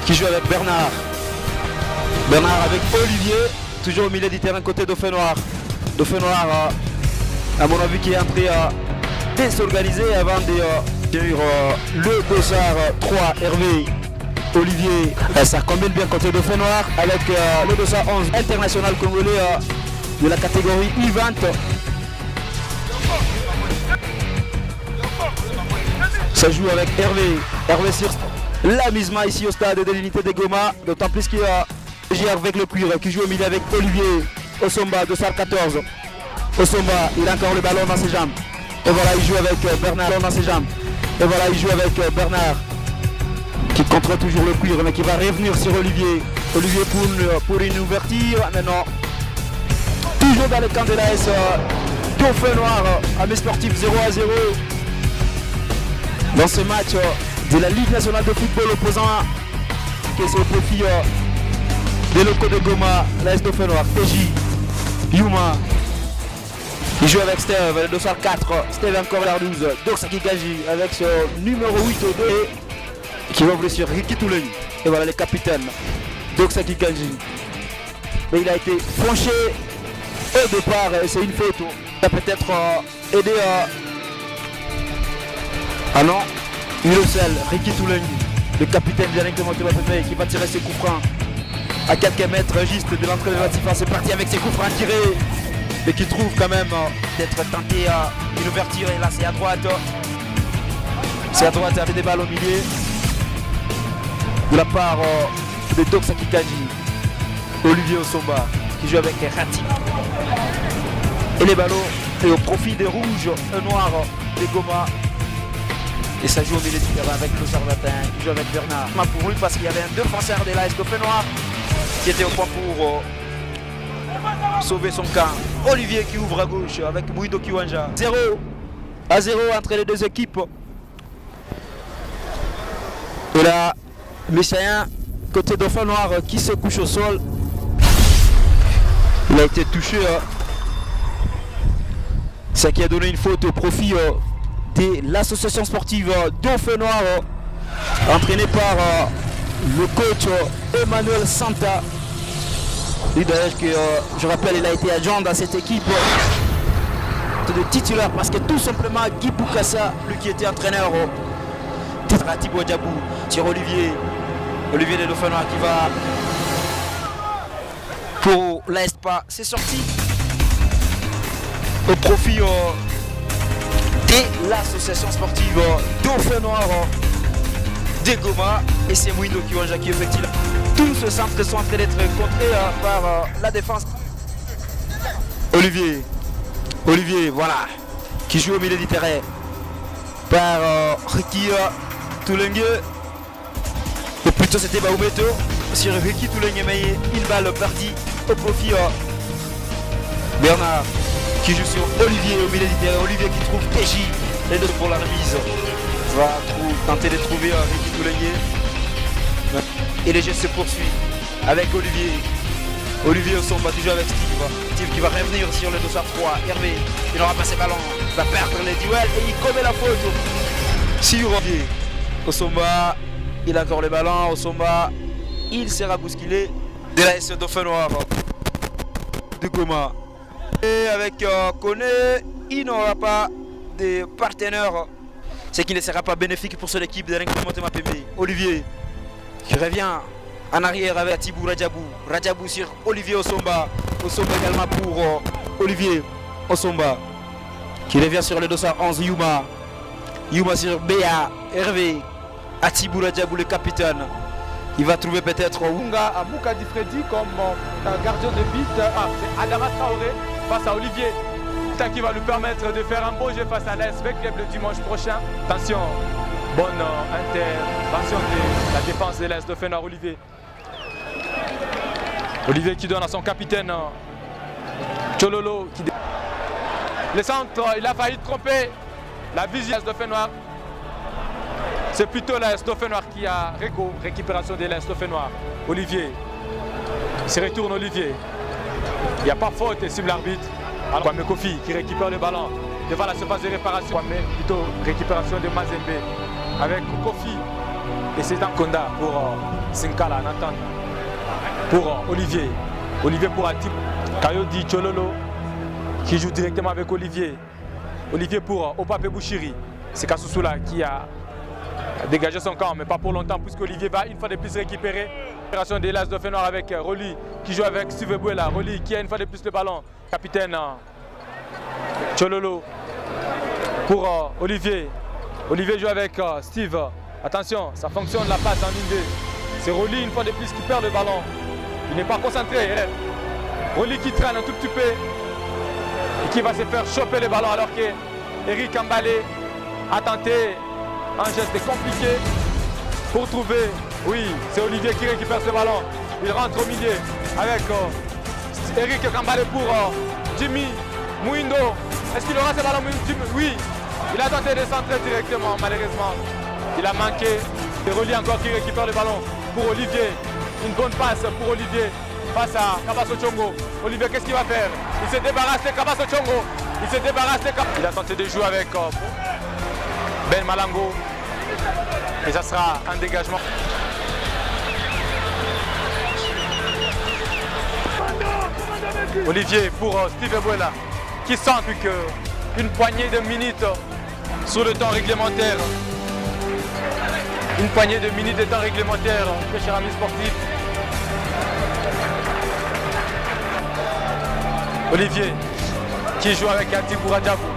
qui joue avec Bernard. Bernard avec Olivier, toujours au milieu du terrain côté Dauphin Noir. Dauphin Noir, à mon avis, qui est entré à désorganiser avant de dire le dossard 3 Hervé. Olivier, ça combine bien côté Dauphin Noir avec le dossard 11 international congolais de la catégorie U20. Ça joue avec Hervé. Hervé sur la misma ici au stade de l'unité de Goma. D'autant plus qu'il y a Gérard avec le cuir qui joue au milieu avec Olivier Osomba, dossard 14. Osomba, il a encore le ballon dans ses jambes. Et voilà, il joue avec Bernard dans ses jambes. Et voilà, il joue avec Bernard qui contrôle toujours le cuir, mais qui va revenir sur Olivier. Olivier pour une ouverture. Maintenant, toujours dans le camp de l'AS Dauphin Noir, Amis Sportif 0-0. Dans ce match de la Ligue nationale de football opposant qui est au profit des locaux de Goma, l'AS Dauphin Noir, TJ, Yuma. Il joue avec Steve, le dossard 4, Steve encore la 12, Doxaki Gaji avec son numéro 8 au 2 qui va ouvrir sur Ricky Touleng. Et voilà les capitaines, Doxaki Gaji. Mais il a été franchi au départ, c'est une faute. Il a peut-être aidé ah non, il le seul, Ricky Touleng, le capitaine directement de Mapemé qui va tirer ses coups francs à quelques mètres juste de l'entrée de Latifa. C'est parti avec ses coups francs tirés, mais qui trouve quand même d'être tenté une ouverture. Et là c'est à droite. C'est à droite avec des balles au milieu. De la part de Doxaki Kaji, Olivier Osomba qui joue avec Rati. Et les ballons et au profit des rouges et noirs des Goma. Et ça joue au milieu du terrain avec le Sarvatin qui joue avec Bernard. Pour lui parce qu'il y avait un défenseur de l'AS Dauphin Noir qui était au point pour sauver son camp. Olivier qui ouvre à gauche avec Mouido Kiwanja. 0-0 entre les deux équipes. Et là, Messaïen, côté Dauphin Noir qui se couche au sol. Il a été touché. Ce qui a donné une faute au profit de l'association sportive Dauphin Noir, entraînée par le coach Emmanuel Santa. Lui d'ailleurs que je rappelle, il a été adjoint dans cette équipe de titulaire parce que tout simplement Guy Boukassa, lui qui était entraîneur, Thibaut Diabou sur Olivier de Dauphin Noir qui va pour l'ASPA. C'est sorti au profit de l'association sportive Dauphin Noir de Goma. Et c'est Mouindo Kiwanja qui effectue. Tous ce centre sont en train d'être contrés par la défense. Olivier, voilà, qui joue au milieu du terrain par Ricky Touleng. Ou plutôt c'était Baoumeto sur Ricky Touleng, mais une balle partie au profit Bernard qui joue sur Olivier au milieu du terrain. Olivier qui trouve TJ, les deux pour la remise. Va tenter de trouver Ricky Touleng. Et le jeu se poursuit avec Olivier Osomba toujours avec Steve qui va revenir sur le dossard 3. Hervé, il n'aura pas ses ballons, il va perdre les duels et il commet la faute sur Olivier. Osomba, il a encore le ballon. Osomba, il sera bousculé de la SE Dauphin Noir de Goma. Et avec Kone, il n'aura pas de partenaire, ce qui ne sera pas bénéfique pour son équipe de l'Incomoté Mapemé. Olivier qui revient en arrière avec Atibou Radjabou. Radjabou sur Olivier Osomba. Osomba également pour Olivier Osomba. Qui revient sur le dossard 11 Yuma. Yuma sur Béa. Hervé. Atibou Radjabou le capitaine. Il va trouver peut-être Wunga à Moukadi Freddy comme gardien de but. C'est Adama Traoré face à Olivier. Qui va lui permettre de faire un beau jeu face à l'ASV Club le dimanche prochain. Attention. Bonne intervention de la défense de l'AS Dauphin Noir. Olivier qui donne à son capitaine Tchololo. Le centre, il a failli tromper la vision de l'AS Dauphin Noir. C'est plutôt l'AS Dauphin Noir qui a récupération de l'AS Dauphin Noir. Olivier. Il se retourne Olivier. Il n'y a pas faute, estime l'arbitre. Alors Kwame Kofi qui récupère le ballon devant la surface de réparation. Kwame, plutôt récupération de Mazembe avec Kofi Et c'est un Konda pour Sinkala, Nathan. Pour Olivier. Olivier pour Atip. Kayodi Chololo qui joue directement avec Olivier. Olivier pour Opape Bouchiri. C'est Kassoussoula qui a dégagé son camp, mais pas pour longtemps, puisque Olivier va une fois de plus récupérer. Opération de l'As Dauphin Noir avec Roli qui joue avec Steve Bouela. Roli qui a une fois de plus le ballon. Capitaine Chololo pour Olivier. Olivier joue avec Steve. Attention, ça fonctionne la passe en ligne 2. C'est Roli une fois de plus qui perd le ballon. Il n'est pas concentré. Roli qui traîne un tout petit peu et qui va se faire choper le ballon alors que Eric Kambalé a tenté un geste compliqué pour trouver. Oui, c'est Olivier qui récupère ce ballon. Il rentre au milieu avec Eric Kambalé pour Jimmy Mouindo. Est-ce qu'il aura ce ballon? Oui, il a tenté de centrer directement, malheureusement. Il a manqué. C'est Roli encore qui récupère le ballon pour Olivier. Une bonne passe pour Olivier face à Kabaso Tchongo. Olivier, qu'est-ce qu'il va faire? Il se débarrasse de Kabaso Tchongo. Il a tenté de jouer avec Ben Malango. Et ça sera un dégagement. Olivier pour Steve Bouela qui sent qu'une poignée de minutes sur le temps réglementaire. Une poignée de minutes de temps réglementaire, mes chers amis sportifs. Olivier qui joue avec Ati Bouradjabou.